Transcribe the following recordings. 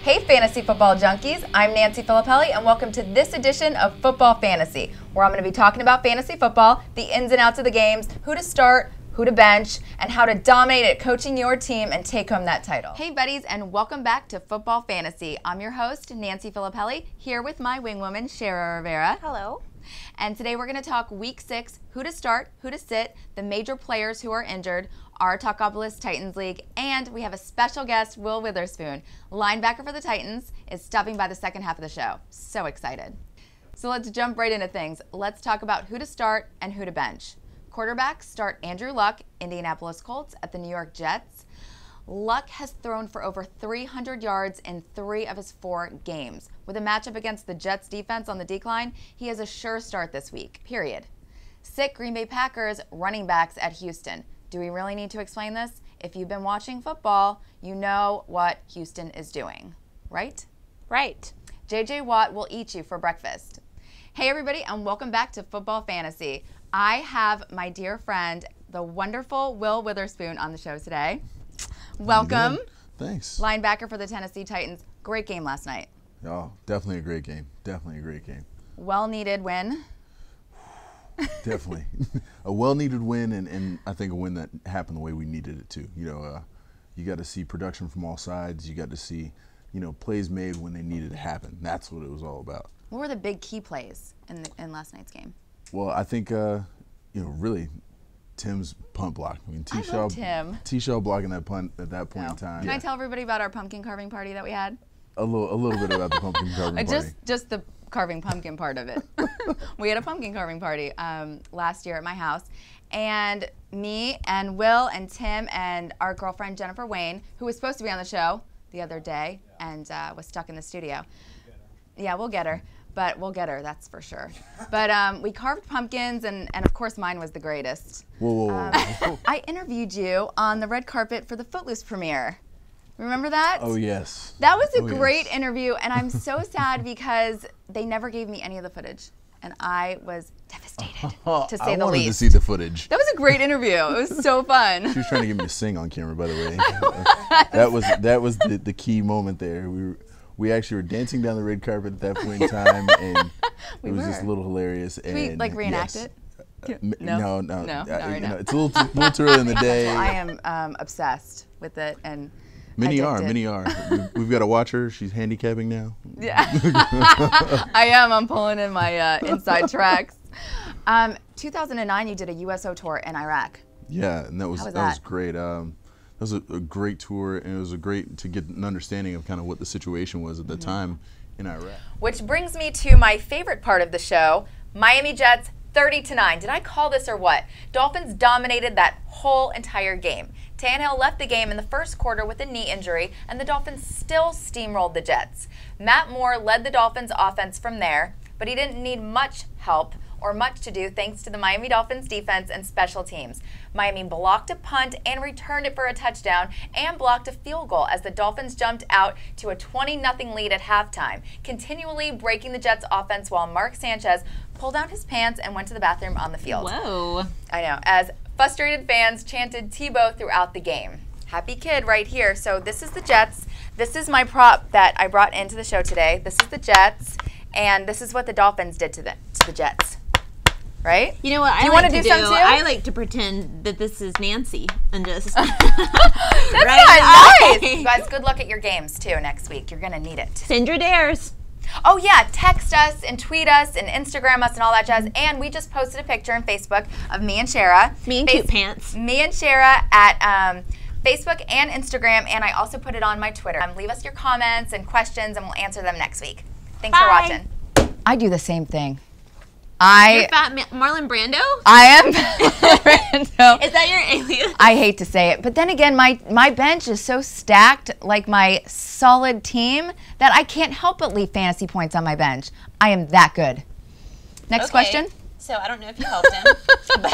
Hey Fantasy Football Junkies, I'm Nanci Filipelli and welcome to this edition of Football Fantasy, where I'm going to be talking about fantasy football, the ins and outs of the games, who to start, who to bench, and how to dominate at coaching your team and take home that title. Hey buddies, and welcome back to Football Fantasy. I'm your host, Nanci Filipelli, here with my wingwoman, Shara Rivera. Hello. And today we're going to talk Week 6, who to start, who to sit, the major players who are injured, our Talkopolis Titans League, and we have a special guest, Will Witherspoon, linebacker for the Titans, is stopping by the second half of the show. So excited. So let's jump right into things. Let's talk about who to start and who to bench. Quarterbacks start Andrew Luck, Indianapolis Colts, at the New York Jets. Luck has thrown for over 300 yards in 3 of his 4 games. With a matchup against the Jets defense on the decline, he has a sure start this week, period. Sit Green Bay Packers running backs at Houston. Do we really need to explain this? If you've been watching football, you know what Houston is doing, right? Right. J.J. Watt will eat you for breakfast. Hey everybody, and welcome back to Football Fantasy. I have my dear friend, the wonderful Will Witherspoon, on the show today. Welcome. Thanks. Linebacker for the Tennessee Titans. Great game last night. Oh, definitely a great game. Definitely a great game. Well-needed win. Definitely. A well-needed win, and I think a win that happened the way we needed it to. You know, you got to see production from all sides. You got to see, plays made when they needed to happen. That's what it was all about. What were the big key plays in last night's game? Well, I think, really, Tim's punt block. I mean, T-Shaw blocking that punt at that point in time. Can I tell everybody about our pumpkin carving party that we had? A little bit about the pumpkin carving party. Just the carving pumpkin part of it. We had a pumpkin carving party last year at my house, and me and Will and Tim and our girlfriend Jennifer Wayne, who was supposed to be on the show the other day and was stuck in the studio. Yeah, we'll get her. But we'll get her, that's for sure. But we carved pumpkins, and of course mine was the greatest. Whoa. I interviewed you on the red carpet for the Footloose premiere. Remember that? Oh, yes. That was a great interview, and I'm so sad because they never gave me any of the footage. And I was devastated, to say the least. I wanted to see the footage. That was a great interview. It was so fun. She was trying to get me to sing on camera, by the way. that was the key moment there. We actually were dancing down the red carpet at that point in time, and it was just a little hilarious. Did we reenact it? No. Not right now. It's a little too early in the day. I am obsessed with it, and Many are. We've got to watch her. She's handicapping now. Yeah, I am. I'm pulling in my inside tracks. 2009, you did a USO tour in Iraq. Yeah, and that was great. That was a great tour, and it was great to get an understanding of kind of what the situation was at the time in Iraq. Which brings me to my favorite part of the show, Miami Jets 30-9. Did I call this or what? Dolphins dominated that whole entire game. Tannehill left the game in the first quarter with a knee injury, and the Dolphins still steamrolled the Jets. Matt Moore led the Dolphins offense from there, but he didn't need much help or much to do thanks to the Miami Dolphins defense and special teams. Miami blocked a punt and returned it for a touchdown and blocked a field goal as the Dolphins jumped out to a 20-0 lead at halftime, continually breaking the Jets' offense while Mark Sanchez pulled down his pants and went to the bathroom on the field. Whoa. I know, as frustrated fans chanted Tebow throughout the game. Happy kid right here. So this is the Jets. This is my prop that I brought into the show today. This is the Jets, and this is what the Dolphins did to the Jets. Right? You know what I like to do? I like to pretend that this is Nancy and just. That's nice. You guys, good luck at your games too next week. You're gonna need it. Send your dares. Oh yeah, text us and tweet us and Instagram us and all that jazz. And we just posted a picture on Facebook of me and Shara. Me and Cute Pants. Me and Shara at Facebook and Instagram, and I also put it on my Twitter. Leave us your comments and questions, and we'll answer them next week. Thanks for watching. I do the same thing. You're fat Marlon Brando? I am Marlon Brando. Is that your alias? I hate to say it, but then again, my bench is so stacked, like my solid team, that I can't help but leave fantasy points on my bench. I am that good. Next question. So I don't know if you helped him. But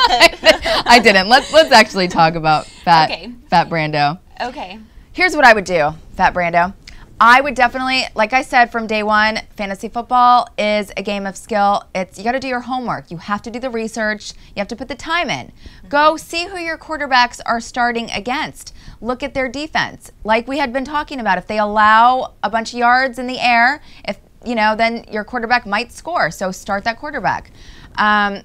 I didn't. Let's actually talk about Fat Brando. Okay. Here's what I would do, Fat Brando. I would definitely, like I said from day one, fantasy football is a game of skill. You got to do your homework. You have to do the research. You have to put the time in. Go see who your quarterbacks are starting against. Look at their defense. Like we had been talking about, if they allow a bunch of yards in the air, then your quarterback might score. So start that quarterback.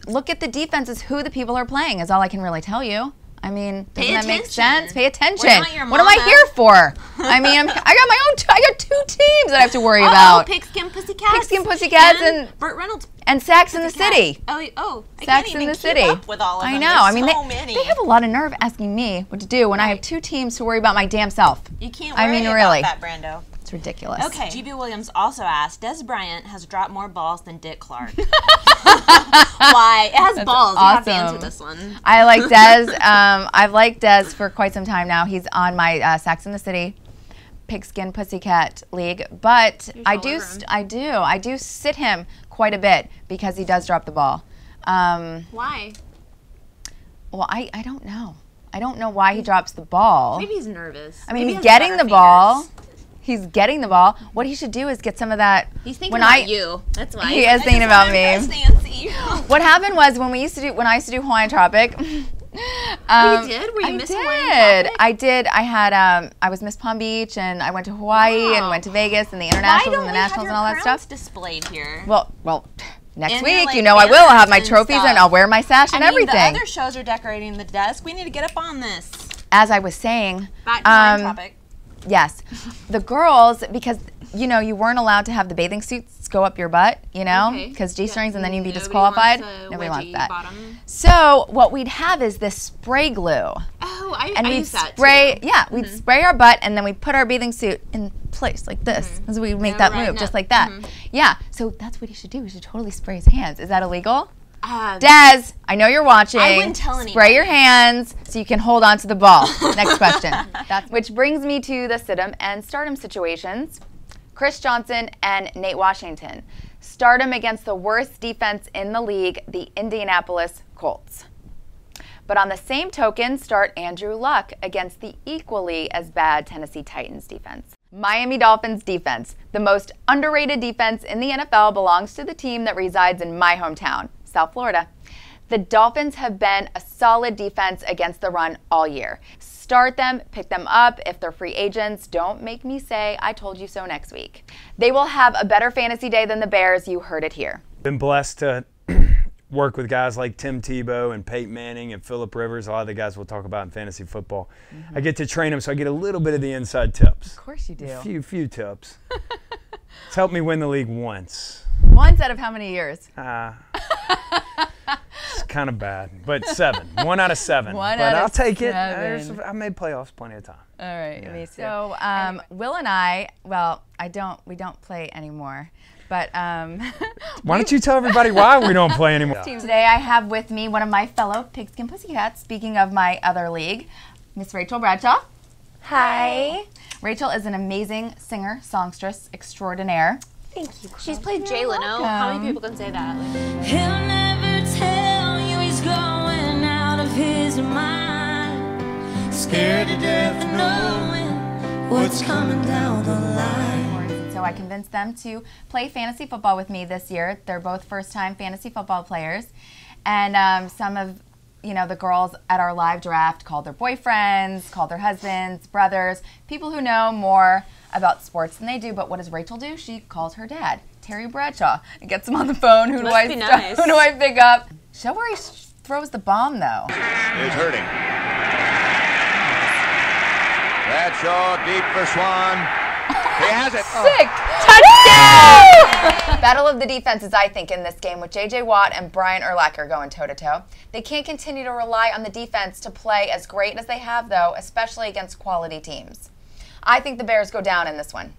Look at the defenses, who the people are playing is all I can really tell you. I mean, doesn't that make sense? Pay attention. What am I here for? I mean, I got 2 teams that I have to worry about. Pigskin Pussycats. Pigskin Pussycats and Burt Reynolds. And Sacks in the City. Sacks in the City. Up with all of them. I know. They have a lot of nerve asking me what to do when I have 2 teams to worry about my damn self. You can't worry about that, Brando. It's ridiculous. Okay. GB Williams also asked, Des Bryant has dropped more balls than Dick Clark. Why? It has balls. Awesome. You have to answer this one. I like Des. I've liked Des for quite some time now. He's on my Sacks in the City Pigskin Pussycat League, but I do sit him quite a bit because he does drop the ball. Why? Well, I don't know. I don't know why he drops the ball. Maybe he's nervous. I mean, he's getting the ball. He's getting the ball. What he should do is get some of that. He's thinking about you. That's why. He is thinking about me. Nancy. What happened was when I used to do Hawaiian Tropic. You did? Were you Miss Hawaiian Tropic? I did. I was Miss Palm Beach, and I went to Hawaii and went to Vegas and the internationals and the nationals and all that stuff. Displayed here. Well. Next week, I will. I'll have my trophies and I'll wear my sash and everything. The other shows are decorating the desk. We need to get up on this. As I was saying, back to Hawaiian Tropic. Yes. The girls, because, you weren't allowed to have the bathing suits go up your butt, because G-strings and then you'd be disqualified. Nobody wants that. Bottom. So what we'd have is this spray glue. Oh, I use that too. Yeah, we'd spray our butt and then we'd put our bathing suit in place like this. So we'd make that move just like that. Yeah, so that's what he should do. He should totally spray his hands. Is that illegal? Des, I know you're watching. I wouldn't tell anybody. Spray your hands so you can hold on to the ball. Next question. Which brings me to the sit-em and stardom situations. Chris Johnson and Nate Washington. Stardom against the worst defense in the league, the Indianapolis Colts. But on the same token, start Andrew Luck against the equally as bad Tennessee Titans defense. Miami Dolphins defense. The most underrated defense in the NFL belongs to the team that resides in my hometown, South Florida. The Dolphins have been a solid defense against the run all year. Start them, pick them up. If they're free agents, don't make me say I told you so next week. They will have a better fantasy day than the Bears. You heard it here. Been blessed to work with guys like Tim Tebow and Peyton Manning and Phillip Rivers, a lot of the guys we'll talk about in fantasy football. I get to train them, so I get a little bit of the inside tips. Of course you do. A few tips. It's helped me win the league once. Once out of how many years? It's kind of bad, but 7. 1 out of 7. But I'll take it. I made playoffs plenty of time. All right, me too. So Will and I, we don't play anymore. But why don't you tell everybody why we don't play anymore? Today I have with me one of my fellow Pigskin Pussycats, speaking of my other league, Miss Rachel Bradshaw. Hi. Rachel is an amazing singer, songstress extraordinaire. Thank you. She's played Jay Leno. How many people can say that? He'll never tell you he's going out of his mind. Scared to death knowing what's coming down the line. So I convinced them to play fantasy football with me this year. They're both first-time fantasy football players. And some of the girls at our live draft called their boyfriends, called their husbands, brothers, people who know more about sports than they do. But what does Rachel do? She calls her dad, Terry Bradshaw, and gets him on the phone. Who do I pick up? Show where he throws the bomb, though. Is hurting. Bradshaw deep for Swan. He has it. Sick. Touchdown! Battle of the defenses, I think, in this game with J.J. Watt and Brian Urlacher going toe-to-toe. They can't continue to rely on the defense to play as great as they have, though, especially against quality teams. I think the Bears go down in this one.